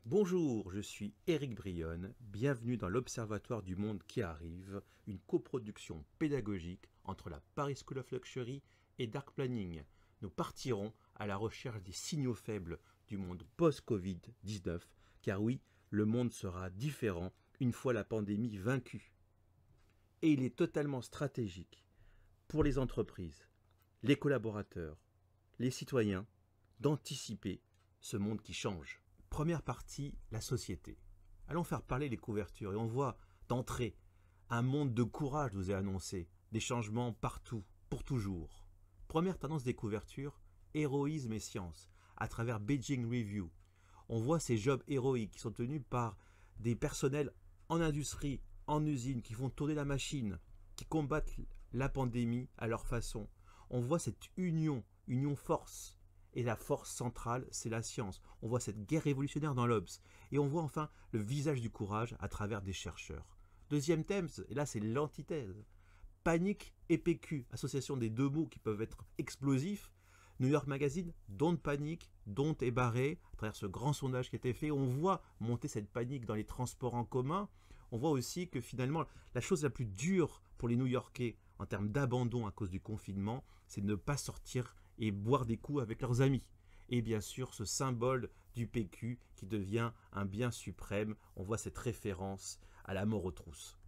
Bonjour, je suis Éric Brionne, bienvenue dans l'Observatoire du monde qui arrive, une coproduction pédagogique entre la Paris School of Luxury et Dark Planning. Nous partirons à la recherche des signaux faibles du monde post-Covid-19, car oui, le monde sera différent une fois la pandémie vaincue. Et il est totalement stratégique pour les entreprises, les collaborateurs, les citoyens, d'anticiper ce monde qui change. Première partie, la société. Allons faire parler les couvertures et on voit d'entrée un monde de courage nous est annoncé, des changements partout, pour toujours. Première tendance des couvertures, héroïsme et science, à travers Beijing Review. On voit ces jobs héroïques qui sont tenus par des personnels en industrie, en usine, qui font tourner la machine, qui combattent la pandémie à leur façon. On voit cette union force. Et la force centrale, c'est la science. On voit cette guerre révolutionnaire dans l'Obs. Et on voit enfin le visage du courage à travers des chercheurs. Deuxième thème, et là c'est l'antithèse. Panique et PQ, association des deux mots qui peuvent être explosifs. New York Magazine, don't panique, don't est barré. À travers ce grand sondage qui a été fait, on voit monter cette panique dans les transports en commun. On voit aussi que finalement, la chose la plus dure pour les New-Yorkais en termes d'abandon à cause du confinement, c'est de ne pas sortir et boire des coups avec leurs amis. Et bien sûr, ce symbole du PQ qui devient un bien suprême. On voit cette référence à la mort aux trousses.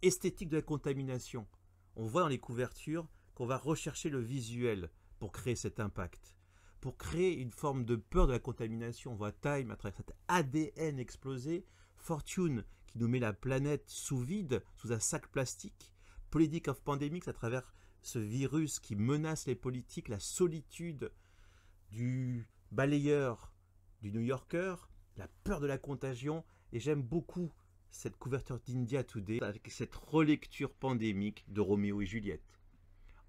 Esthétique de la contamination. On voit dans les couvertures qu'on va rechercher le visuel pour créer cet impact. Pour créer une forme de peur de la contamination, on voit Time à travers cet ADN explosé, Fortune qui nous met la planète sous vide, sous un sac plastique, Politic of Pandemics à travers ce virus qui menace les politiques, la solitude du balayeur, du New Yorker, la peur de la contagion. Et j'aime beaucoup cette couverture d'India Today avec cette relecture pandémique de Roméo et Juliette.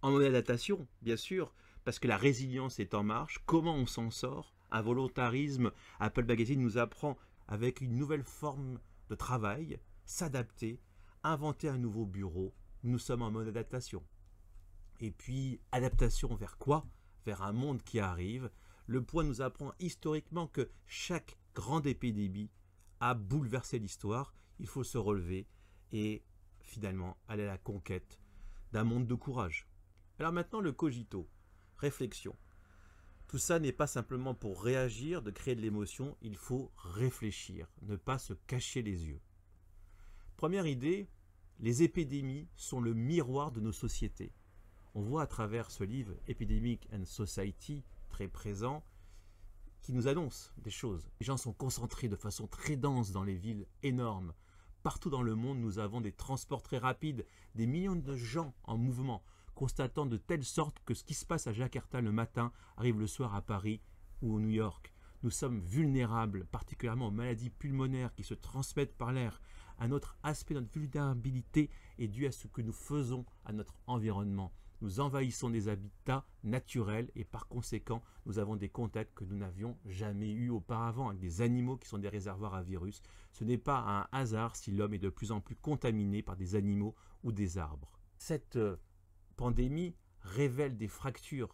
En mode adaptation, bien sûr, parce que la résilience est en marche. Comment on s'en sort? Un volontarisme, Apple Magazine nous apprend avec une nouvelle forme de travail, s'adapter, inventer un nouveau bureau. Nous sommes en mode adaptation. Et puis, adaptation vers quoi? Vers un monde qui arrive. Le Point nous apprend historiquement que chaque grande épidémie a bouleversé l'histoire. Il faut se relever et finalement aller à la conquête d'un monde de courage. Alors maintenant, le cogito. Réflexion. Tout ça n'est pas simplement pour réagir, de créer de l'émotion. Il faut réfléchir, ne pas se cacher les yeux. Première idée, les épidémies sont le miroir de nos sociétés. On voit à travers ce livre Epidemic and Society, très présent, qui nous annonce des choses. Les gens sont concentrés de façon très dense dans les villes énormes. Partout dans le monde, nous avons des transports très rapides, des millions de gens en mouvement, constatant de telle sorte que ce qui se passe à Jakarta le matin arrive le soir à Paris ou au New York. Nous sommes vulnérables, particulièrement aux maladies pulmonaires qui se transmettent par l'air. Un autre aspect de notre vulnérabilité est dû à ce que nous faisons à notre environnement. Nous envahissons des habitats naturels et par conséquent, nous avons des contacts que nous n'avions jamais eus auparavant avec des animaux qui sont des réservoirs à virus. Ce n'est pas un hasard si l'homme est de plus en plus contaminé par des animaux ou des arbres. Cette pandémie révèle des fractures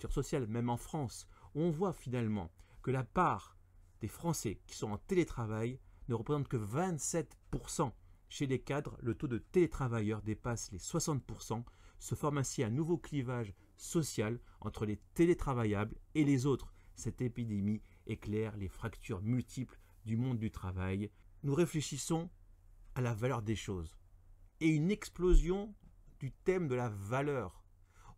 sociales, même en France, où on voit finalement que la part des Français qui sont en télétravail ne représente que 27%. Chez les cadres, le taux de télétravailleurs dépasse les 60%. Se forme ainsi un nouveau clivage social entre les télétravaillables et les autres. Cette épidémie éclaire les fractures multiples du monde du travail. Nous réfléchissons à la valeur des choses et une explosion du thème de la valeur.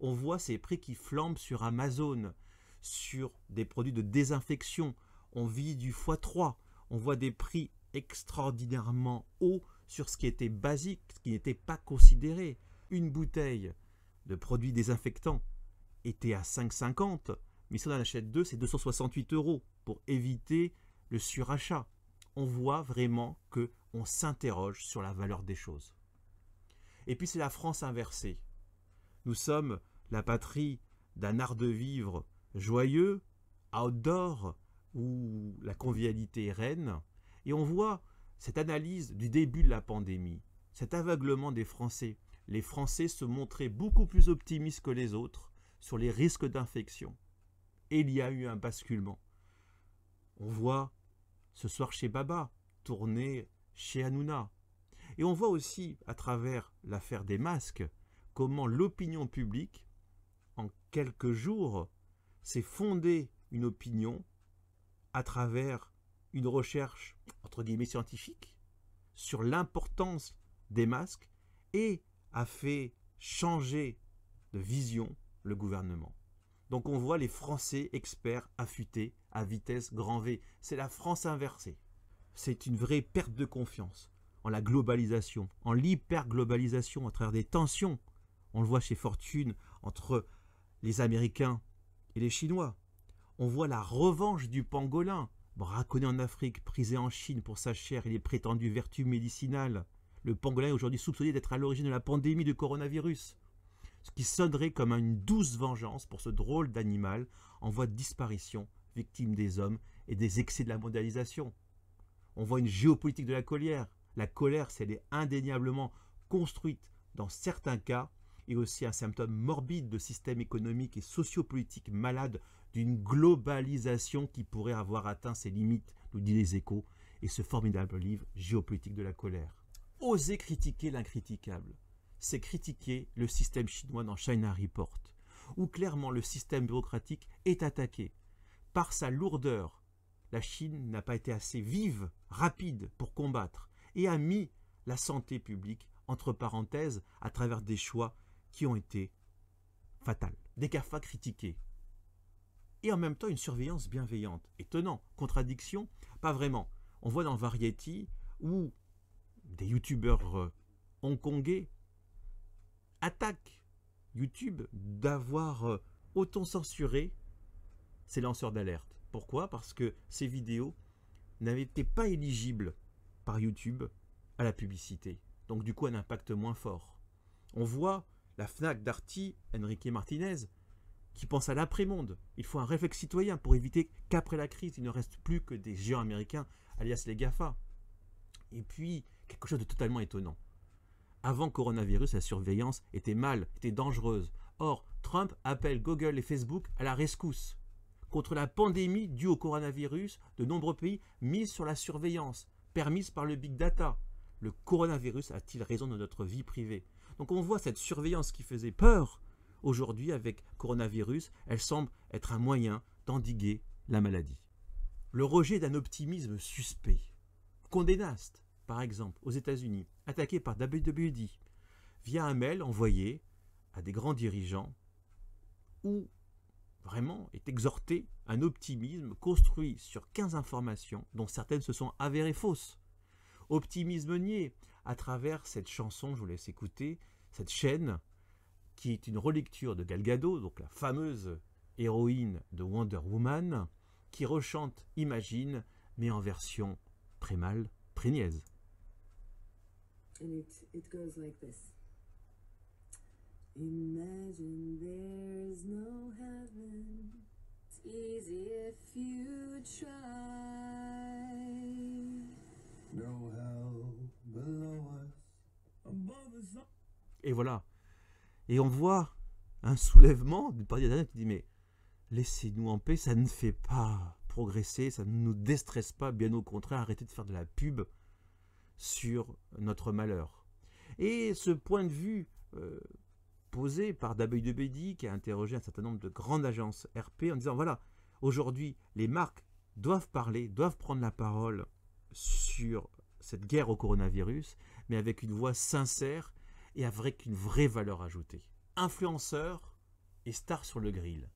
On voit ces prix qui flambent sur Amazon, sur des produits de désinfection. On vit du x3. On voit des prix extraordinairement hauts sur ce qui était basique, ce qui n'était pas considéré. Une bouteille de produits désinfectants était à 5,50, mais si on en achète deux, c'est 268 € pour éviter le surachat. On voit vraiment qu'on s'interroge sur la valeur des choses. Et puis c'est la France inversée. Nous sommes la patrie d'un art de vivre joyeux, outdoor, où la convivialité est reine, et on voit cette analyse du début de la pandémie, cet aveuglement des Français. Les Français se montraient beaucoup plus optimistes que les autres sur les risques d'infection. Et il y a eu un basculement. On voit Ce soir chez Baba, tourné chez Hanouna. Et on voit aussi, à travers l'affaire des masques, comment l'opinion publique, en quelques jours, s'est fondée une opinion à travers une recherche, entre guillemets, scientifique, sur l'importance des masques et a fait changer de vision le gouvernement. Donc on voit les Français experts affûtés à vitesse grand V. C'est la France inversée. C'est une vraie perte de confiance en la globalisation, en l'hyperglobalisation, à travers des tensions. On le voit chez Fortune entre les Américains et les Chinois. On voit la revanche du pangolin, braconné en Afrique, prisé en Chine pour sa chair et les prétendues vertus médicinales. Le pangolin est aujourd'hui soupçonné d'être à l'origine de la pandémie de coronavirus, ce qui sonnerait comme une douce vengeance pour ce drôle d'animal en voie de disparition, victime des hommes et des excès de la mondialisation. On voit une géopolitique de la colère. La colère, si elle est indéniablement construite dans certains cas, et aussi un symptôme morbide de système économique et sociopolitique malade d'une globalisation qui pourrait avoir atteint ses limites, nous dit Les Échos, et ce formidable livre Géopolitique de la colère. Oser critiquer l'incriticable, c'est critiquer le système chinois dans China Report, où clairement le système bureaucratique est attaqué. Par sa lourdeur, la Chine n'a pas été assez vive, rapide pour combattre, et a mis la santé publique entre parenthèses à travers des choix qui ont été fatals. Des GAFA critiqués. Et en même temps une surveillance bienveillante. Étonnant. Contradiction? Pas vraiment. On voit dans Variety où des youtubeurs hongkongais attaquent YouTube d'avoir autant censuré ces lanceurs d'alerte. Pourquoi? Parce que ces vidéos n'avaient été pas éligibles par YouTube à la publicité. Donc du coup un impact moins fort. On voit la FNAC d'Arty, Enrique Martinez, qui pense à l'après-monde. Il faut un réflexe citoyen pour éviter qu'après la crise, il ne reste plus que des géants américains, alias les GAFA. Et puis, quelque chose de totalement étonnant. Avant coronavirus, la surveillance était dangereuse. Or, Trump appelle Google et Facebook à la rescousse. Contre la pandémie due au coronavirus, de nombreux pays misent sur la surveillance, permise par le big data. Le coronavirus a-t-il raison de notre vie privée? Donc on voit cette surveillance qui faisait peur. Aujourd'hui, avec coronavirus, elle semble être un moyen d'endiguer la maladie. Le rejet d'un optimisme suspect. Condé Nast, par exemple, aux États-Unis, attaqué par WWD, via un mail envoyé à des grands dirigeants où vraiment est exhorté un optimisme construit sur 15 informations dont certaines se sont avérées fausses. Optimisme nié à travers cette chanson, je vous laisse écouter, cette chaîne qui est une relecture de Gal Gadot, donc la fameuse héroïne de Wonder Woman, qui rechante Imagine, mais en version très mal, très niaise. And it goes like this. Imagine there's no heaven. It's easy if you try. No hell below us, above us. Et voilà. Et on voit un soulèvement du parti d'Internet qui dit mais laissez-nous en paix, ça ne fait pas progresser, ça ne nous déstresse pas, bien au contraire, arrêtez de faire de la pub sur notre malheur. Et ce point de vue posé par WWD qui a interrogé un certain nombre de grandes agences RP en disant voilà, aujourd'hui les marques doivent parler, doivent prendre la parole sur cette guerre au coronavirus, mais avec une voix sincère et avec une vraie valeur ajoutée. Influenceurs et stars sur le grill.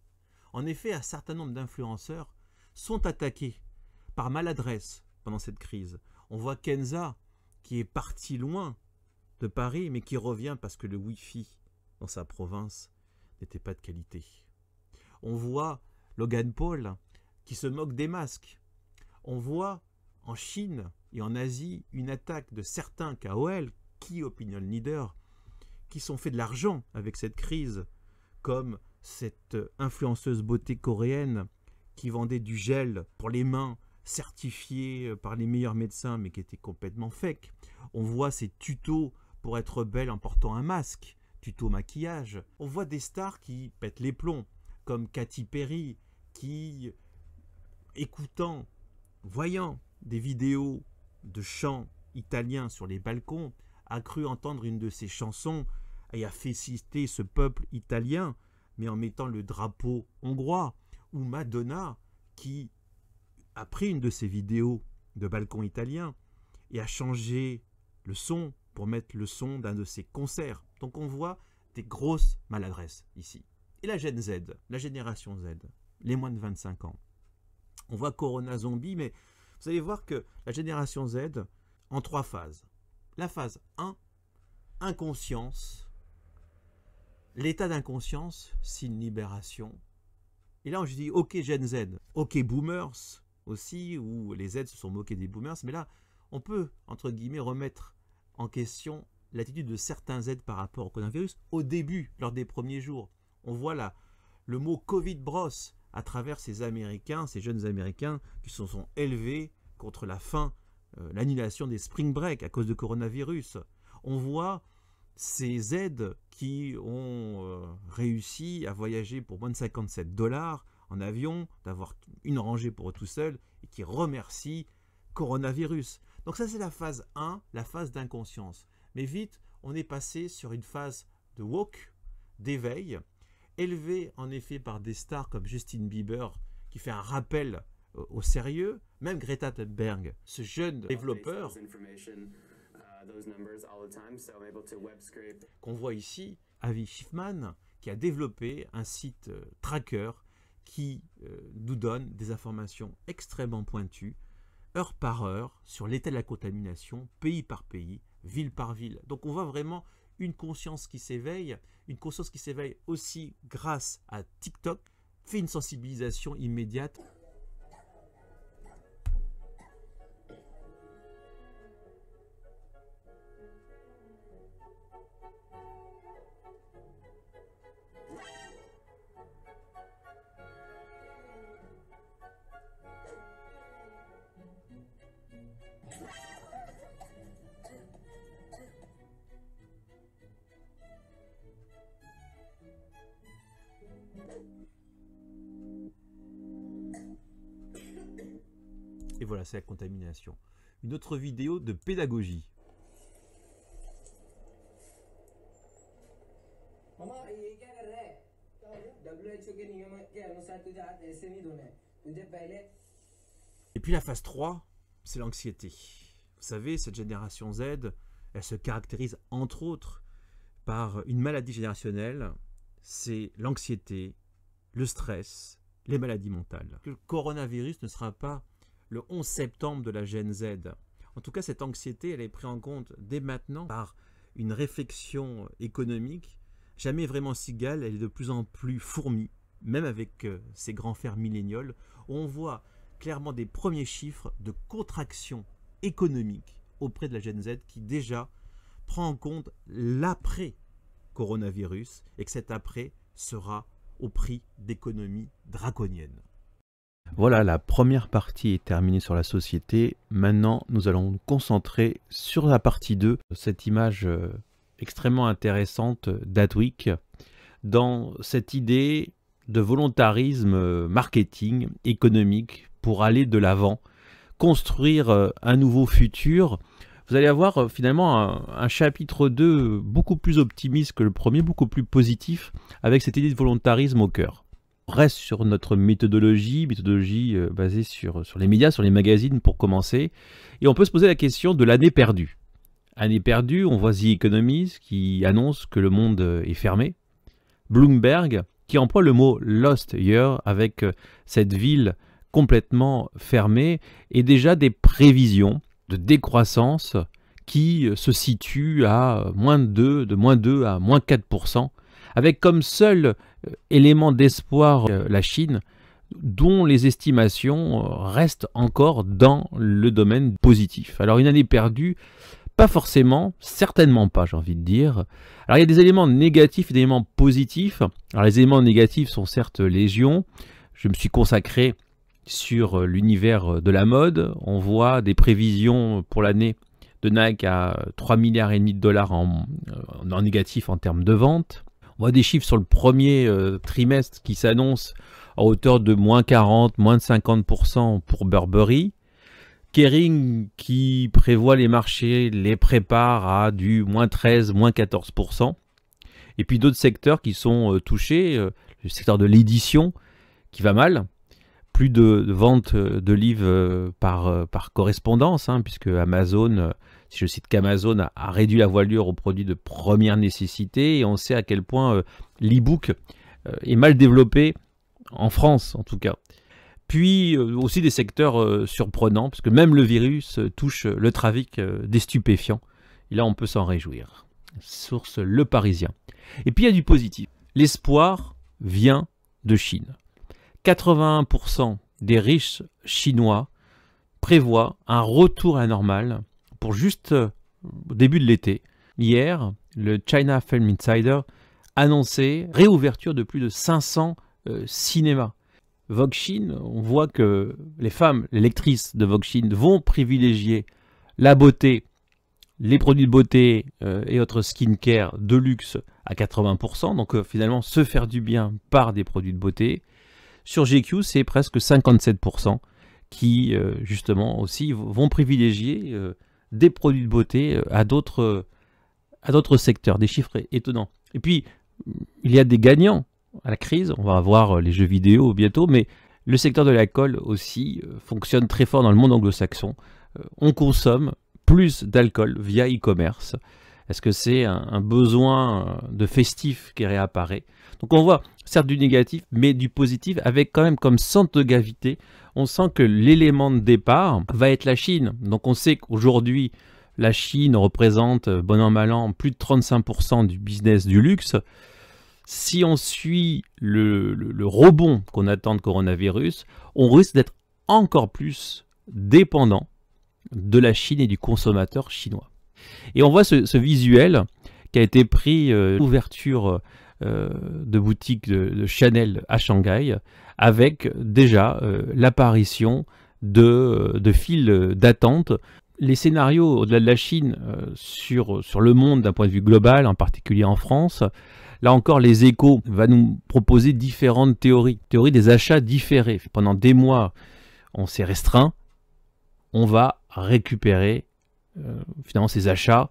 En effet, un certain nombre d'influenceurs sont attaqués par maladresse pendant cette crise. On voit Kenza qui est parti loin de Paris, mais qui revient parce que le Wi-Fi dans sa province n'était pas de qualité. On voit Logan Paul qui se moque des masques. On voit en Chine et en Asie une attaque de certains KOL, Key Opinion Leaders, qui sont fait de l'argent avec cette crise, comme cette influenceuse beauté coréenne qui vendait du gel pour les mains certifié par les meilleurs médecins mais qui était complètement fake. On voit ces tutos pour être belle en portant un masque, tuto maquillage. On voit des stars qui pètent les plombs, comme Katy Perry, qui, écoutant, voyant des vidéos de chants italiens sur les balcons, a cru entendre une de ses chansons et a fait citer ce peuple italien, mais en mettant le drapeau hongrois, ou Madonna qui a pris une de ses vidéos de balcon italien et a changé le son pour mettre le son d'un de ses concerts. Donc on voit des grosses maladresses ici. Et la Gen Z, la génération Z, les moins de 25 ans. On voit Corona Zombie, mais vous allez voir que la génération Z, en 3 phases. La phase 1, inconscience. L'état d'inconscience, signe libération. Et là, je dis, ok Gen Z, ok Boomers aussi, où les Z se sont moqués des Boomers, mais là, on peut, entre guillemets, remettre en question l'attitude de certains Z par rapport au coronavirus. Au début, lors des premiers jours, on voit là le mot Covid brosse à travers ces Américains, ces jeunes Américains qui se sont élevés contre la fin, l'annulation des spring break à cause de coronavirus. On voit ces Z qui ont réussi à voyager pour moins de 57 $ en avion, d'avoir une rangée pour eux tout seuls et qui remercient coronavirus. Donc ça c'est la phase 1, la phase d'inconscience. Mais vite, on est passé sur une phase de woke, d'éveil, élevé en effet par des stars comme Justin Bieber, qui fait un rappel au sérieux, même Greta Thunberg, ce jeune développeur qu'on voit ici, Avi Schiffman, qui a développé un site tracker qui nous donne des informations extrêmement pointues, heure par heure, sur l'état de la contamination, pays par pays, ville par ville. Donc on voit vraiment une conscience qui s'éveille aussi grâce à TikTok, fait une sensibilisation immédiate. Et voilà, c'est la contamination. Une autre vidéo de pédagogie. Et puis la phase 3, c'est l'anxiété. Vous savez, cette génération Z, elle se caractérise entre autres par une maladie générationnelle, c'est l'anxiété, le stress, les maladies mentales. Le coronavirus ne sera pas le 11 septembre de la Gen Z. En tout cas, cette anxiété, elle est prise en compte dès maintenant par une réflexion économique jamais vraiment cigale, elle est de plus en plus fourmie, même avec ces grands fers milléniaux, où on voit clairement des premiers chiffres de contraction économique auprès de la Gen Z qui déjà prend en compte l'après-coronavirus et que cet après sera au prix d'économies draconiennes. Voilà, la première partie est terminée sur la société. Maintenant, nous allons nous concentrer sur la partie 2, cette image extrêmement intéressante d'Adweek, dans cette idée de volontarisme marketing, économique, pour aller de l'avant, construire un nouveau futur. Vous allez avoir finalement un chapitre 2 beaucoup plus optimiste que le premier, beaucoup plus positif, avec cette idée de volontarisme au cœur. On reste sur notre méthodologie basée sur les médias, sur les magazines pour commencer. Et on peut se poser la question de l'année perdue. Année perdue, on voit The Economist qui annonce que le monde est fermé. Bloomberg qui emploie le mot Lost Year avec cette ville complètement fermée et déjà des prévisions de décroissance qui se situent à -2, de -2 à -4%, avec comme seul élément d'espoir la Chine, dont les estimations restent encore dans le domaine positif. Alors une année perdue, pas forcément, certainement pas, j'ai envie de dire. Alors il y a des éléments négatifs et des éléments positifs. Alors les éléments négatifs sont certes légion. Je me suis consacré sur l'univers de la mode. On voit des prévisions pour l'année de Nike à 3,5 milliards en négatif en termes de vente. On voit des chiffres sur le premier trimestre qui s'annoncent à hauteur de -40, -50% pour Burberry. Kering, qui prévoit les marchés, les prépare à du moins 13, moins 14%. Et puis d'autres secteurs qui sont touchés, le secteur de l'édition qui va mal. Plus de ventes de livres par correspondance, hein, puisque Amazon, si je cite qu'Amazon a réduit la voilure aux produits de première nécessité, et on sait à quel point l'e-book est mal développé, en France en tout cas. Puis aussi des secteurs surprenants, parce que même le virus touche le trafic des stupéfiants, et là on peut s'en réjouir. Source Le Parisien. Et puis il y a du positif. L'espoir vient de Chine. 81% des riches chinois prévoient un retour à la normale pour juste au début de l'été. Hier, le China Film Insider annonçait réouverture de plus de 500 cinémas. Vogue Chine, on voit que les femmes, les lectrices de Vogue Chine vont privilégier la beauté, les produits de beauté et autres skincare de luxe à 80%, donc finalement se faire du bien par des produits de beauté. Sur GQ, c'est presque 57% qui, justement, aussi vont privilégier des produits de beauté à d'autres secteurs, des chiffres étonnants. Et puis, il y a des gagnants à la crise, on va voir les jeux vidéo bientôt, mais le secteur de l'alcool aussi fonctionne très fort dans le monde anglo-saxon. On consomme plus d'alcool via e-commerce. Est-ce que c'est un besoin de festif qui réapparaît? Donc on voit certes du négatif, mais du positif, avec quand même comme centre de gravité, on sent que l'élément de départ va être la Chine. Donc on sait qu'aujourd'hui, la Chine représente, bon an mal an, plus de 35% du business du luxe. Si on suit le rebond qu'on attend de coronavirus, on risque d'être encore plus dépendant de la Chine et du consommateur chinois. Et on voit ce visuel qui a été pris ouverture de boutique de Chanel à Shanghai, avec déjà l'apparition de files d'attente. Les scénarios au-delà de la Chine sur le monde d'un point de vue global, en particulier en France, là encore les Échos va nous proposer différentes théories des achats différés. Pendant des mois, on s'est restreint, on va récupérer finalement ces achats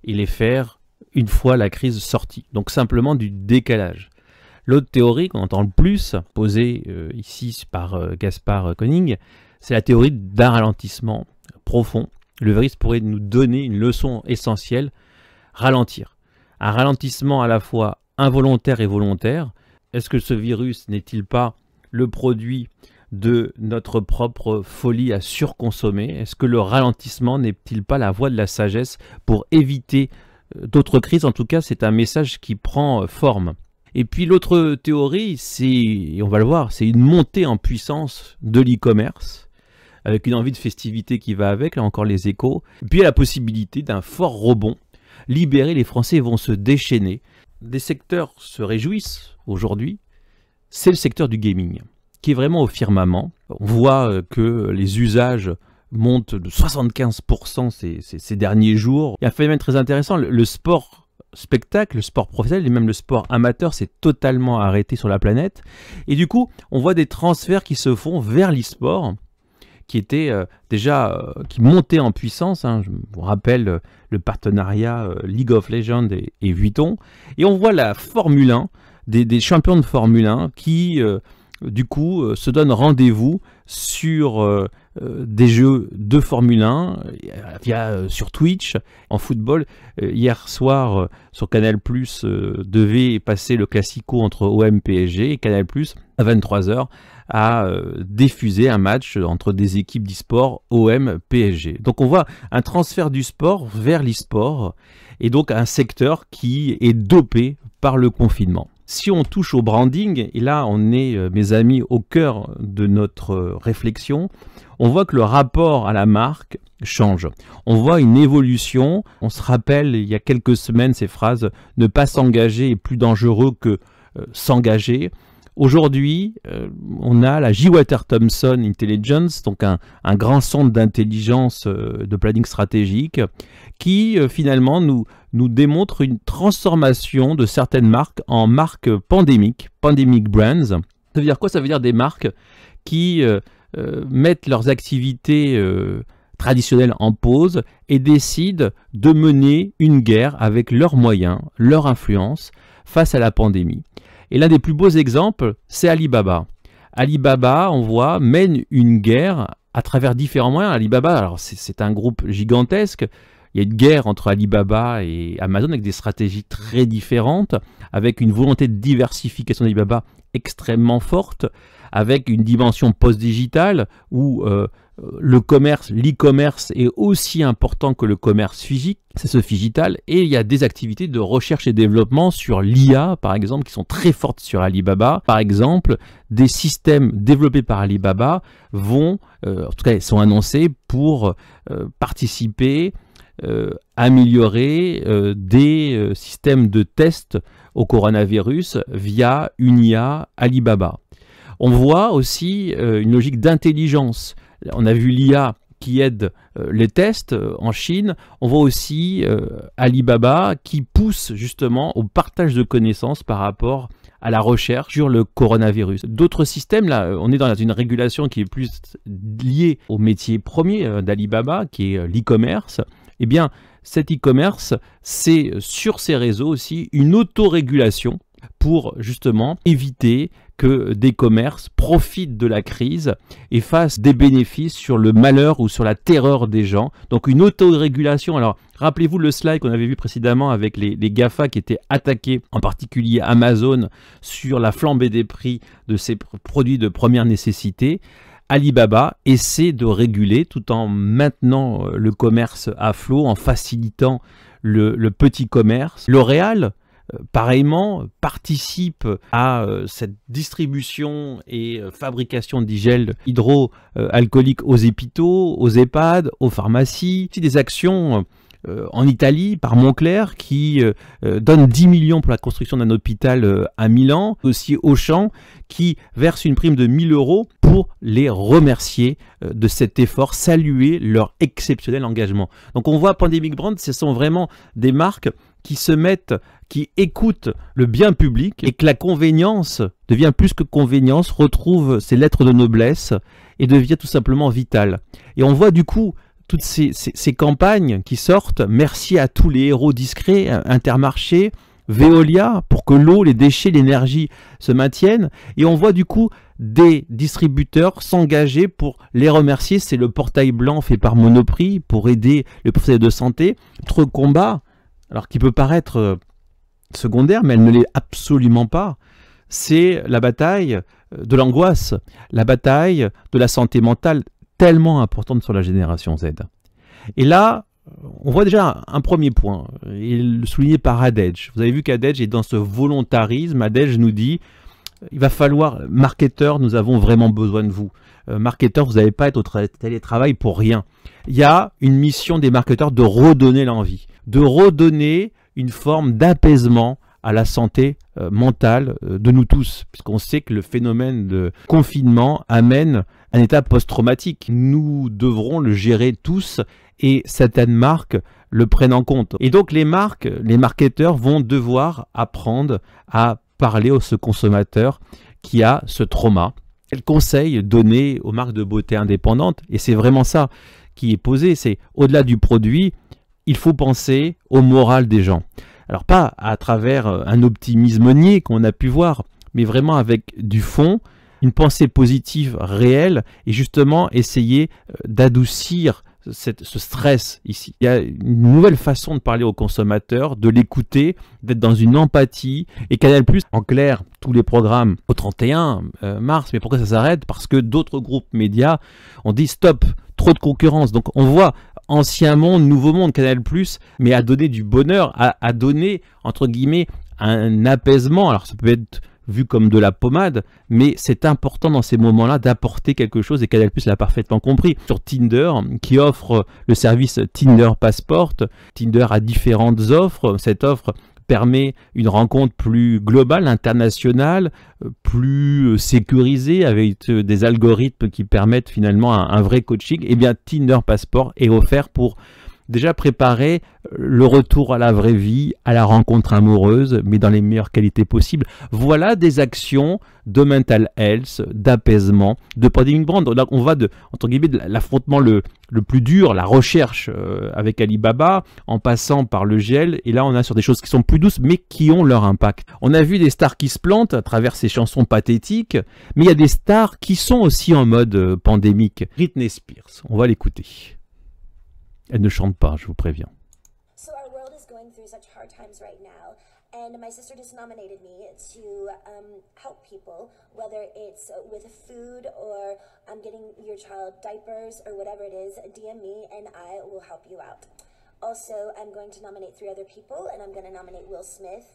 et les faire une fois la crise sortie. Donc simplement du décalage. L'autre théorie qu'on entend le plus, posée ici par Gaspard Koenig, c'est la théorie d'un ralentissement profond. Le virus pourrait nous donner une leçon essentielle, ralentir. Un ralentissement à la fois involontaire et volontaire. Est-ce que ce virus n'est-il pas le produit de notre propre folie à surconsommer? Est-ce que le ralentissement n'est-il pas la voie de la sagesse pour éviter d'autres crises? En tout cas, c'est un message qui prend forme. Et puis l'autre théorie, c'est, on va le voir, c'est une montée en puissance de l'e-commerce, avec une envie de festivité qui va avec, là encore les Échos. Et puis il y a la possibilité d'un fort rebond. Libérés, les Français vont se déchaîner. Des secteurs se réjouissent aujourd'hui, c'est le secteur du gaming, qui est vraiment au firmament. On voit que les usages montent de 75% ces derniers jours. Il y a un phénomène très intéressant, le sport spectacle, le sport professionnel et même le sport amateur s'est totalement arrêté sur la planète. Et du coup, on voit des transferts qui se font vers l'e-sport, qui était qui montait en puissance. Hein. Je vous rappelle le partenariat League of Legends et Vuitton. Et on voit la Formule 1, des champions de Formule 1 qui, du coup, se donnent rendez-vous sur des jeux de Formule 1 sur Twitch. En football, hier soir, sur Canal+, devait passer le classico entre OM PSG et Canal+, à 23h, a diffusé un match entre des équipes d'e-sport OM-PSG. Donc on voit un transfert du sport vers l'e-sport et donc un secteur qui est dopé par le confinement. Si on touche au branding, et là on est, mes amis, au cœur de notre réflexion, on voit que le rapport à la marque change. On voit une évolution. On se rappelle il y a quelques semaines ces phrases « ne pas s'engager est plus dangereux que s'engager ». Aujourd'hui, on a la J. Walter Thompson Intelligence, donc un grand centre d'intelligence de planning stratégique, qui finalement nous démontre une transformation de certaines marques en marques pandémiques, pandemic brands. Ça veut dire quoi? Ça veut dire des marques qui mettent leurs activités traditionnels en pause et décident de mener une guerre avec leurs moyens, leur influence face à la pandémie. Et l'un des plus beaux exemples, c'est Alibaba. Alibaba, on voit, mène une guerre à travers différents moyens. Alibaba, alors c'est un groupe gigantesque. Il y a une guerre entre Alibaba et Amazon avec des stratégies très différentes, avec une volonté de diversification d'Alibaba extrêmement forte, avec une dimension post-digitale où le commerce, l'e-commerce est aussi important que le commerce physique, c'est ce digital, et il y a des activités de recherche et développement sur l'IA, par exemple, qui sont très fortes sur Alibaba. Par exemple, des systèmes développés par Alibaba vont, en tout cas, sont annoncés pour participer, améliorer des systèmes de tests au coronavirus via une IA Alibaba. On voit aussi une logique d'intelligence. On a vu l'IA qui aide les tests en Chine. On voit aussi Alibaba qui pousse justement au partage de connaissances par rapport à la recherche sur le coronavirus. D'autres systèmes, là, on est dans une régulation qui est plus liée au métier premier d'Alibaba, qui est l'e-commerce. Eh bien, cet e-commerce, c'est sur ces réseaux aussi une autorégulation pour justement éviter que des commerces profitent de la crise et fassent des bénéfices sur le malheur ou sur la terreur des gens. Donc une autorégulation. Alors rappelez-vous le slide qu'on avait vu précédemment avec les GAFA qui étaient attaqués, en particulier Amazon, sur la flambée des prix de ces produits de première nécessité. Alibaba essaie de réguler tout en maintenant le commerce à flot, en facilitant le petit commerce. L'Oréal, pareillement, participe à cette distribution et fabrication de gels hydroalcooliques aux hôpitaux, aux EHPAD, aux pharmacies. C'est des actions en Italie, par Moncler, qui donne 10 millions pour la construction d'un hôpital à Milan. Aussi Auchan, qui verse une prime de 1 000 € pour les remercier de cet effort, saluer leur exceptionnel engagement. Donc on voit Pandemic Brands, ce sont vraiment des marques qui se mettent, qui écoutent le bien public et que la convenience devient plus que convenience, retrouve ses lettres de noblesse et devient tout simplement vitale. Et on voit du coup toutes ces campagnes qui sortent, merci à tous les héros discrets, Intermarché, Veolia, pour que l'eau, les déchets, l'énergie se maintiennent. Et on voit du coup des distributeurs s'engager pour les remercier. C'est le portail blanc fait par Monoprix pour aider les professionnels de santé. Notre combat, alors qui peut paraître secondaire, mais elle ne l'est absolument pas, c'est la bataille de l'angoisse, la bataille de la santé mentale, tellement importante sur la génération Z. Et là, on voit déjà un premier point, souligné par Adedge. Vous avez vu qu'Adedge est dans ce volontarisme. Adedge nous dit, il va falloir, marketeurs, nous avons vraiment besoin de vous. Marketeurs, vous n'allez pas être au télétravail pour rien. Il y a une mission des marketeurs de redonner l'envie, de redonner une forme d'apaisement à la santé mentale de nous tous, puisqu'on sait que le phénomène de confinement amène un état post-traumatique. Nous devrons le gérer tous et certaines marques le prennent en compte. Et donc les marques, les marketeurs vont devoir apprendre à parler à ce consommateur qui a ce trauma. Quel conseil donner aux marques de beauté indépendantes? Et c'est vraiment ça qui est posé, c'est au-delà du produit, il faut penser au moral des gens. Alors pas à travers un optimisme niais qu'on a pu voir, mais vraiment avec du fond, une pensée positive réelle et justement essayer d'adoucir ce stress ici. Il y a une nouvelle façon de parler au consommateur, de l'écouter, d'être dans une empathie. Et Canal+, en clair, tous les programmes au 31 mars, mais pourquoi ça s'arrête? Parce que d'autres groupes médias ont dit stop, trop de concurrence. Donc on voit ancien monde, nouveau monde, Canal+, mais à donner du bonheur, à donner, entre guillemets, un apaisement. Alors ça peut être vu comme de la pommade, mais c'est important dans ces moments-là d'apporter quelque chose et Canal+ l'a parfaitement compris. Sur Tinder, qui offre le service Tinder Passport, Tinder a différentes offres. Cette offre permet une rencontre plus globale, internationale, plus sécurisée, avec des algorithmes qui permettent finalement un vrai coaching. Et bien Tinder Passport est offert pour déjà préparer le retour à la vraie vie, à la rencontre amoureuse, mais dans les meilleures qualités possibles. Voilà des actions de mental health, d'apaisement, de pandemic brand. Là, on va entre guillemets, de l'affrontement le plus dur, la recherche avec Alibaba, en passant par le gel. Et là, on a sur des choses qui sont plus douces, mais qui ont leur impact. On a vu des stars qui se plantent à travers ces chansons pathétiques, mais il y a des stars qui sont aussi en mode pandémique. Britney Spears, on va l'écouter. Elle ne chante pas, je vous préviens. So our world is going through such hard times right now, and my sister just nominated me to help people, whether it's with food or getting your child diapers or whatever it is. DM me and I will help you out. Also, I'm going to nominate 3 other people, and I'm going to nominate Will Smith,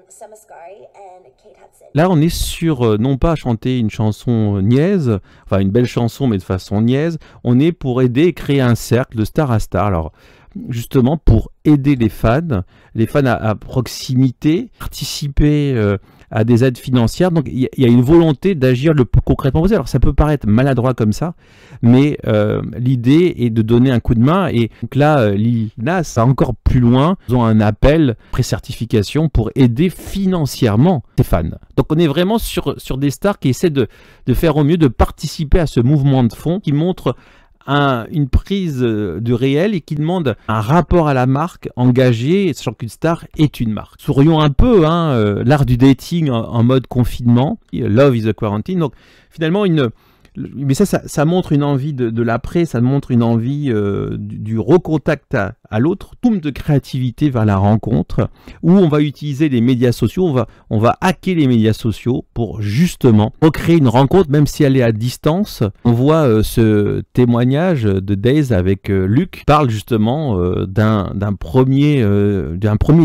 Sam Asghari and Kate Hudson. Là, on est sur, non pas chanter une chanson niaise, enfin une belle chanson, mais de façon niaise. On est pour aider et créer un cercle de star à star. Alors, justement, pour aider les fans à proximité, participer à des aides financières. Donc, il y a une volonté d'agir le plus concrètement possible. Alors, ça peut paraître maladroit comme ça, mais l'idée est de donner un coup de main. Et donc là, Lil Nas va encore plus loin. Ils ont un appel pré-certification pour aider financièrement ses fans. Donc, on est vraiment sur des stars qui essaient de faire au mieux, de participer à ce mouvement de fond qui montre une prise de réel et qui demande un rapport à la marque engagé, sachant qu'une star est une marque. Sourions un peu, l'art du dating en mode confinement, Love is a Quarantine. Donc finalement, mais ça montre une envie de l'après, ça montre une envie du recontact à l'autre, tourne de créativité vers la rencontre, où on va utiliser les médias sociaux, on va hacker les médias sociaux pour justement recréer une rencontre, même si elle est à distance. On voit ce témoignage de Days avec Luc, qui parle justement d'un premier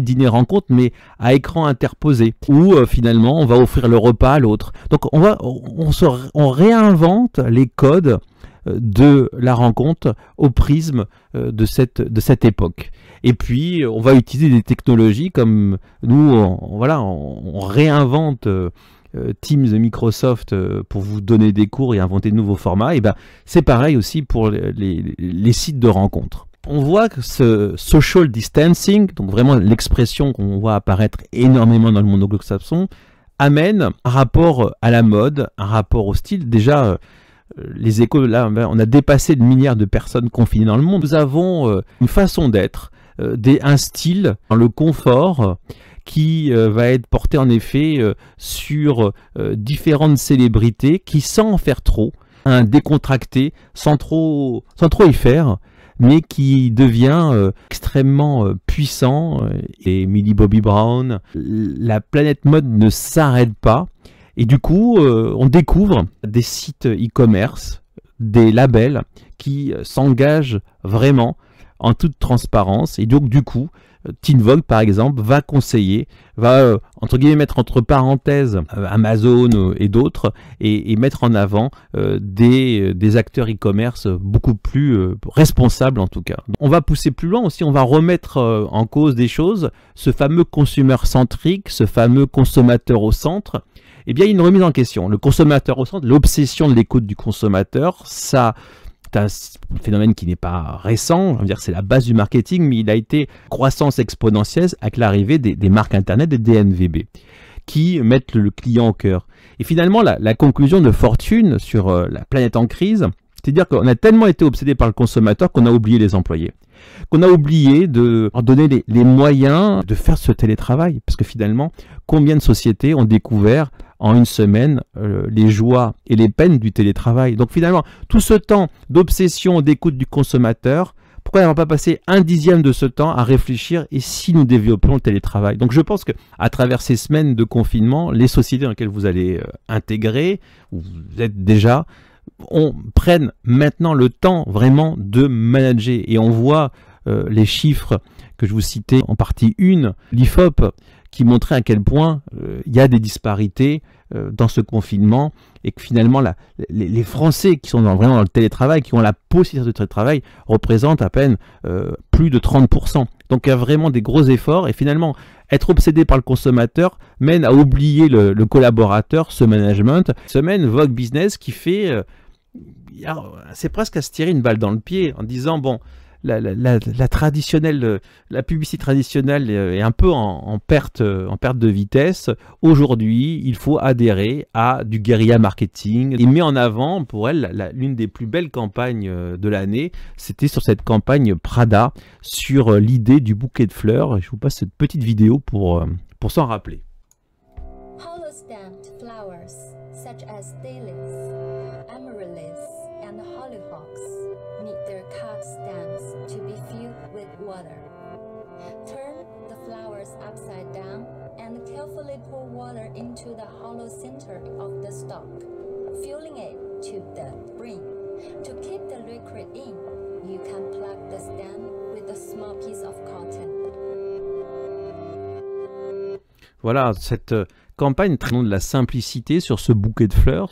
dîner rencontre, mais à écran interposé, où finalement on va offrir le repas à l'autre. Donc on réinvente les codes de la rencontre au prisme de cette époque. Et puis, on va utiliser des technologies comme nous, on réinvente Teams de Microsoft pour vous donner des cours et inventer de nouveaux formats. Et ben, c'est pareil aussi pour les sites de rencontres. On voit que ce social distancing, donc vraiment l'expression qu'on voit apparaître énormément dans le monde anglo-saxon, amène un rapport à la mode, un rapport au style. Déjà, les échos, là, on a dépassé le milliard de personnes confinées dans le monde. Nous avons une façon d'être, un style dans le confort qui va être porté en effet sur différentes célébrités qui, sans en faire trop, décontracté, sans trop y faire, mais qui devient extrêmement puissant. Et Millie Bobby Brown, la planète mode ne s'arrête pas. Et du coup, on découvre des sites e-commerce, des labels qui s'engagent vraiment en toute transparence. Et donc, du coup, Teen Vogue, par exemple, va conseiller, va, entre guillemets, mettre entre parenthèses Amazon et d'autres, et mettre en avant des acteurs e-commerce beaucoup plus responsables, en tout cas. On va pousser plus loin aussi, on va remettre en cause des choses, ce fameux consumer centrique, ce fameux consommateur au centre. Eh bien, il y a une remise en question. Le consommateur au centre, l'obsession de l'écoute du consommateur, ça, c'est un phénomène qui n'est pas récent, je veux dire, c'est la base du marketing, mais il a été croissance exponentielle avec l'arrivée des marques internet, des DNVB, qui mettent le client au cœur. Et finalement, la conclusion de Fortune sur la planète en crise, c'est-à-dire qu'on a tellement été obsédé par le consommateur qu'on a oublié les employés, qu'on a oublié de leur donner les moyens de faire ce télétravail. Parce que finalement, combien de sociétés ont découvert en une semaine les joies et les peines du télétravail. Donc finalement, tout ce temps d'obsession, d'écoute du consommateur, pourquoi n'avoir pas passé 1/10 de ce temps à réfléchir et si nous développions le télétravail? Donc je pense qu'à travers ces semaines de confinement, les sociétés dans lesquelles vous allez intégrer, où vous êtes déjà, prennent maintenant le temps vraiment de manager. Et on voit les chiffres que je vous citais en partie 1, l'IFOP, qui montrait à quel point il y a des disparités dans ce confinement et que finalement les Français qui sont vraiment dans le télétravail, qui ont la possibilité de télétravail, représentent à peine plus de 30%. Donc il y a vraiment des gros efforts et finalement être obsédé par le consommateur mène à oublier le collaborateur, ce management. Semaine Vogue Business qui fait, c'est presque à se tirer une balle dans le pied en disant bon, la traditionnelle, la publicité traditionnelle est un peu en perte de vitesse. Aujourd'hui, il faut adhérer à du guérilla marketing. Il met en avant, pour elle, l'une des plus belles campagnes de l'année, c'était sur cette campagne Prada, sur l'idée du bouquet de fleurs. Je vous passe cette petite vidéo pour s'en rappeler. Hollow-stamped flowers such as dahlias, amaryllis, and hollyhocks need their card stamps to be filled with water. Turn the flowers upside down and carefully pour water into the hollow center of the stalk, filling it to the brim. To keep the liquid in, you can plug the stem with a small piece of cotton. Voilà, cette campagne très de la simplicité sur ce bouquet de fleurs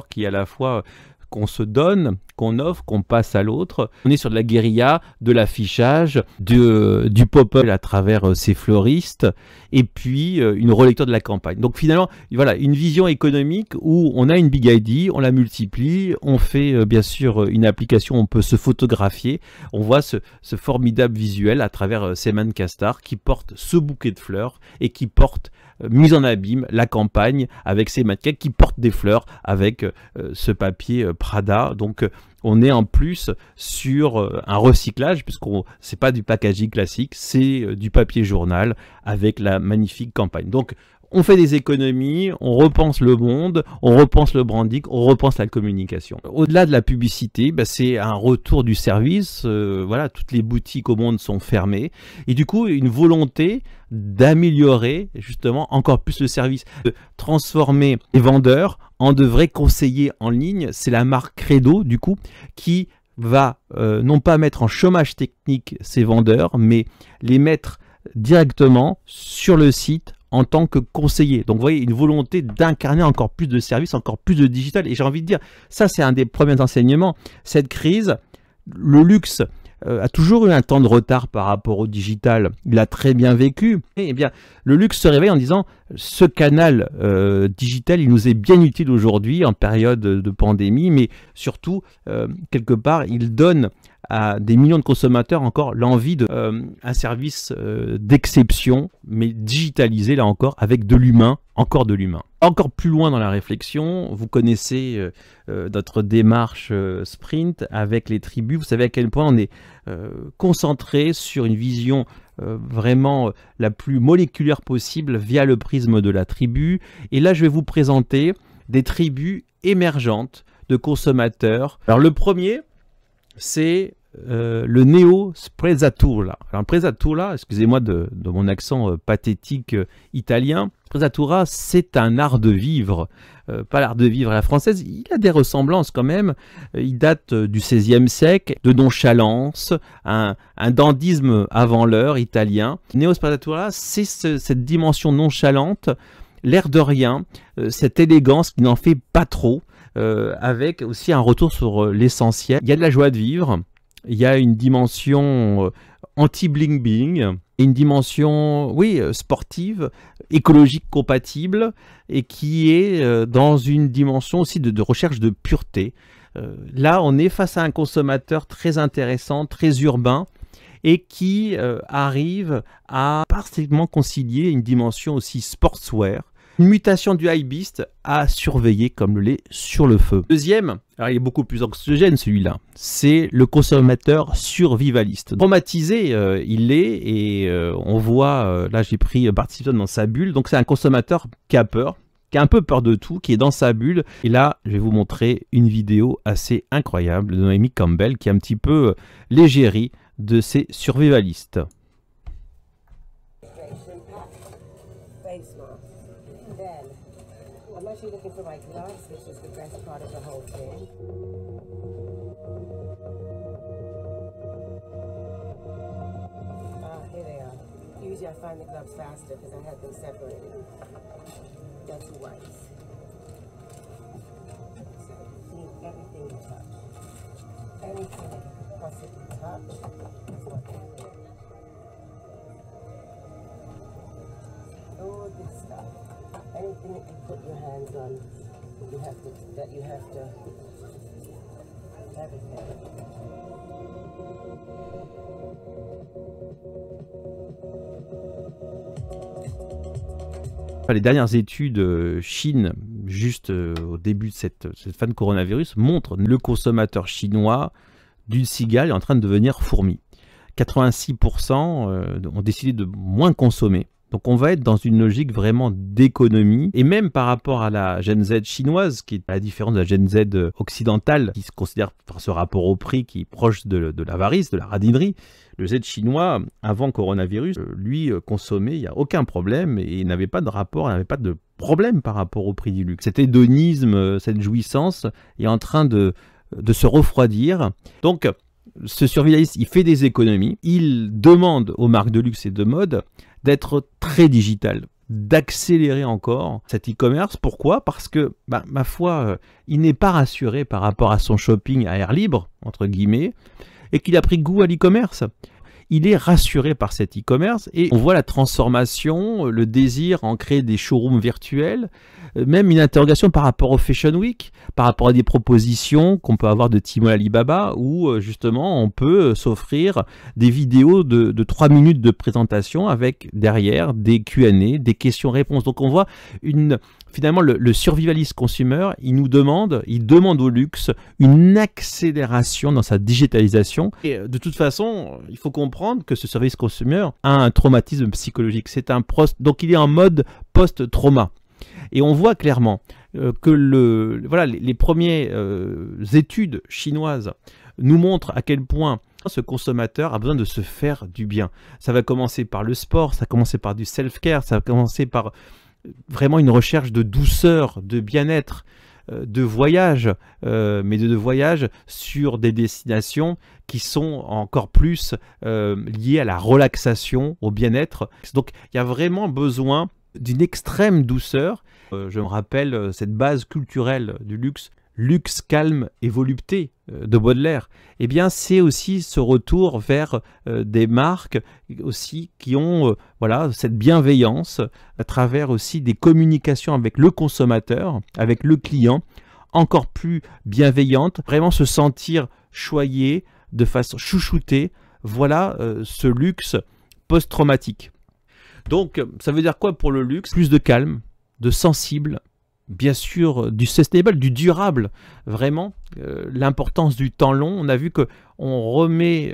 qui est à la fois qu'on se donne, qu'on offre, qu'on passe à l'autre. On est sur de la guérilla, de l'affichage, du pop-up à travers ces fleuristes, et puis une relecture de la campagne. Donc finalement, voilà, une vision économique où on a une big idea, on la multiplie, on fait bien sûr une application, on peut se photographier, on voit ce formidable visuel à travers Seman Castar qui porte ce bouquet de fleurs et qui porte mise en abîme la campagne avec ces mannequins qui portent des fleurs avec ce papier Prada. Donc on est en plus sur un recyclage, puisqu'on c'est pas du packaging classique, c'est du papier journal avec la magnifique campagne. Donc on fait des économies, on repense le monde, on repense le branding, on repense la communication. Au-delà de la publicité, c'est un retour du service. Voilà, toutes les boutiques au monde sont fermées. Et du coup, une volonté d'améliorer justement encore plus le service, de transformer les vendeurs en de vrais conseillers en ligne. C'est la marque Credo, du coup, qui va non pas mettre en chômage technique ces vendeurs, mais les mettre directement sur le site en tant que conseiller. Donc vous voyez, une volonté d'incarner encore plus de services, encore plus de digital. Et j'ai envie de dire, ça c'est un des premiers enseignements. Cette crise, le luxe a toujours eu un temps de retard par rapport au digital. Il l'a très bien vécu. Et bien, le luxe se réveille en disant, ce canal digital, il nous est bien utile aujourd'hui en période de pandémie, mais surtout, quelque part, il donne à des millions de consommateurs encore l'envie de un service d'exception, mais digitalisé là encore, avec de l'humain, encore de l'humain. Encore plus loin dans la réflexion, vous connaissez notre démarche sprint avec les tribus. Vous savez à quel point on est concentré sur une vision vraiment la plus moléculaire possible via le prisme de la tribu. Et là, je vais vous présenter des tribus émergentes de consommateurs. Alors le premier, c'est le néo-sprezzatura. Alors sprezzatura, excusez-moi de mon accent pathétique italien, sprezzatura, c'est un art de vivre, pas l'art de vivre à la française, il a des ressemblances quand même, il date du XVIe siècle, de nonchalance, un dandysme avant l'heure italien. Néo-sprezzatura, c'est cette dimension nonchalante, l'air de rien, cette élégance qui n'en fait pas trop, avec aussi un retour sur l'essentiel. Il y a de la joie de vivre, il y a une dimension anti-bling-bling, une dimension, oui, sportive, écologique compatible, et qui est dans une dimension aussi de recherche de pureté. Là, on est face à un consommateur très intéressant, très urbain, et qui arrive à parfaitement concilier une dimension aussi sportswear. Une mutation du hypebeast à surveiller comme le lait sur le feu. Deuxième, alors il est beaucoup plus anxiogène celui-là, c'est le consommateur survivaliste. Traumatisé, il est, et on voit, là j'ai pris participant dans sa bulle, donc c'est un consommateur qui a peur, qui a un peu peur de tout, qui est dans sa bulle. Et là, je vais vous montrer une vidéo assez incroyable de Naomi Campbell, qui est un petit peu l'égérie de ces survivalistes. I'm actually looking for my gloves, which is the best part of the whole thing. Ah, here they are. Usually I find the gloves faster because I have them separated. They're two whites. Clean everything you touch. Anything that you can possibly touch is what they do. All this stuff. Anything that you put your hands on, you have to everything. Les dernières études Chine, juste au début de cette fin de coronavirus, montrent que le consommateur chinois d'une cigale est en train de devenir fourmi. 86% ont décidé de moins consommer. Donc on va être dans une logique vraiment d'économie. Et même par rapport à la Gen Z chinoise, qui est à la différence de la Gen Z occidentale, qui se considère par ce rapport au prix qui est proche de l'avarice, de la radinerie, le Z chinois, avant coronavirus, lui consommait, il n'y a aucun problème et n'avait pas de rapport, n'avait pas de problème par rapport au prix du luxe. Cet hédonisme, cette jouissance est en train de se refroidir. Donc ce survivaliste, il fait des économies, il demande aux marques de luxe et de mode d'être très digital, d'accélérer encore cet e-commerce. Pourquoi? Parce que, ma foi, il n'est pas rassuré par rapport à son shopping à air libre, entre guillemets, et qu'il a pris goût à l'e-commerce. Il est rassuré par cet e-commerce et on voit la transformation, le désir en créer des showrooms virtuels, même une interrogation par rapport au Fashion Week, par rapport à des propositions qu'on peut avoir de Tmall Alibaba où justement on peut s'offrir des vidéos de 3 minutes de présentation avec derrière des Q&A, des questions-réponses. Donc on voit finalement le survivalist consumer, il demande au luxe une accélération dans sa digitalisation. Et de toute façon, il faut comprendre que ce survivalist consumer a un traumatisme psychologique. Donc il est en mode post-trauma. Et on voit clairement que les premières études chinoises nous montrent à quel point ce consommateur a besoin de se faire du bien. Ça va commencer par le sport, ça va commencer par du self-care, ça va commencer par vraiment une recherche de douceur, de bien-être, de voyage, mais de voyage sur des destinations qui sont encore plus liées à la relaxation, au bien-être. Donc il y a vraiment besoin d'une extrême douceur. Je me rappelle cette base culturelle du luxe, luxe, calme et volupté de Baudelaire. Eh bien, c'est aussi ce retour vers des marques aussi qui ont cette bienveillance à travers aussi des communications avec le consommateur, avec le client, encore plus bienveillantes, vraiment se sentir choyé, de façon chouchoutée. Voilà ce luxe post-traumatique. Donc, ça veut dire quoi pour le luxe? Plus de calme, de sensible, bien sûr du sustainable, du durable, vraiment l'importance du temps long. On a vu que on remet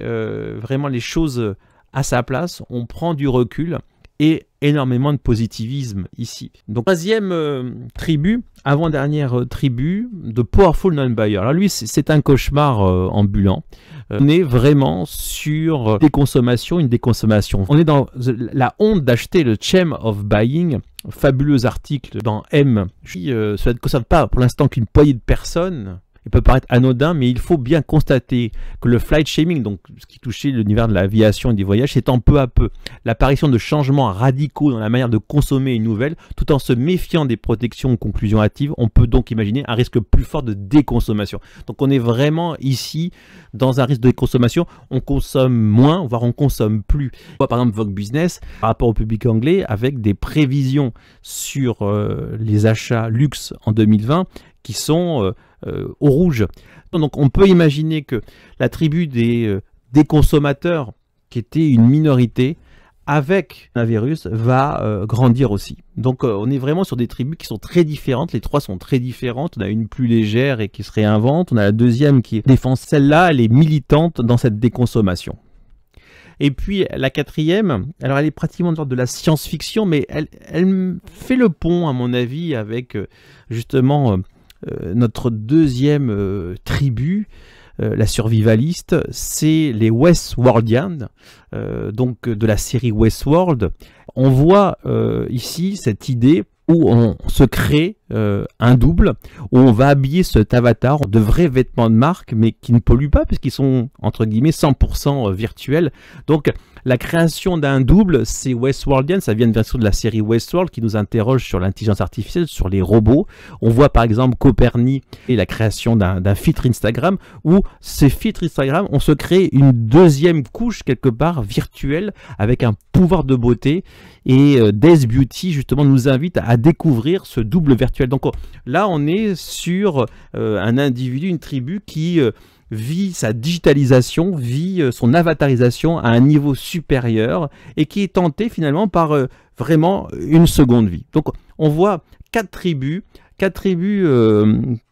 vraiment les choses à sa place, on prend du recul et énormément de positivisme ici. Donc troisième tribu, avant-dernière tribu, de Powerful Non-Buyer. Alors lui, c'est un cauchemar ambulant. On est vraiment sur une déconsommation. On est dans la honte d'acheter, le shame of buying. Fabuleux article dans M. Cela ne concerne pas pour l'instant qu'une poignée de personnes. Il peut paraître anodin, mais il faut bien constater que le flight shaming, donc ce qui touchait l'univers de l'aviation et des voyages, s'étend peu à peu. L'apparition de changements radicaux dans la manière de consommer une nouvelle, tout en se méfiant des protections ou conclusions hâtives, on peut donc imaginer un risque plus fort de déconsommation. Donc on est vraiment ici dans un risque de déconsommation. On consomme moins, voire on consomme plus. On voit par exemple Vogue Business, par rapport au public anglais, avec des prévisions sur les achats luxe en 2020 qui sont au rouge. Donc on peut imaginer que la tribu des consommateurs, qui était une minorité, avec un virus, va grandir aussi. Donc on est vraiment sur des tribus qui sont très différentes. Les trois sont très différentes. On a une plus légère et qui se réinvente. On a la deuxième qui défend. Celle-là, elle est militante dans cette déconsommation. Et puis la quatrième, alors elle est pratiquement de l'ordre de la science-fiction, mais elle fait le pont, à mon avis, avec justement notre deuxième tribu, la survivaliste, c'est les Westworldians, donc de la série Westworld. On voit ici cette idée où on se crée un double, où on va habiller cet avatar de vrais vêtements de marque, mais qui ne polluent pas, puisqu'ils sont, entre guillemets, 100% virtuels. Donc, la création d'un double, c'est Westworldian, ça vient de la série Westworld, qui nous interroge sur l'intelligence artificielle, sur les robots. On voit par exemple Copernic et la création d'un filtre Instagram, où ces filtres Instagram, on se crée une deuxième couche, quelque part, virtuelle, avec un pouvoir de beauté. Et Death Beauty, justement, nous invite à découvrir ce double virtuel. Donc là, on est sur un individu, une tribu qui vit sa digitalisation, vit son avatarisation à un niveau supérieur et qui est tenté finalement par vraiment une seconde vie. Donc on voit quatre tribus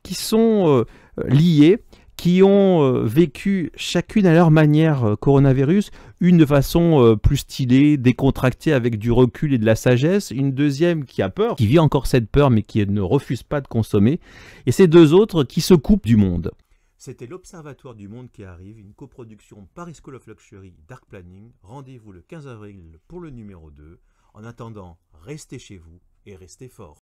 qui sont liées, qui ont vécu chacune à leur manière coronavirus, une de façon plus stylée, décontractée avec du recul et de la sagesse, une deuxième qui a peur, qui vit encore cette peur mais qui ne refuse pas de consommer, et ces deux autres qui se coupent du monde. C'était l'Observatoire du Monde qui arrive, une coproduction Paris School of Luxury, Dark Planning. Rendez-vous le 15 avril pour le numéro 2. En attendant, restez chez vous et restez forts.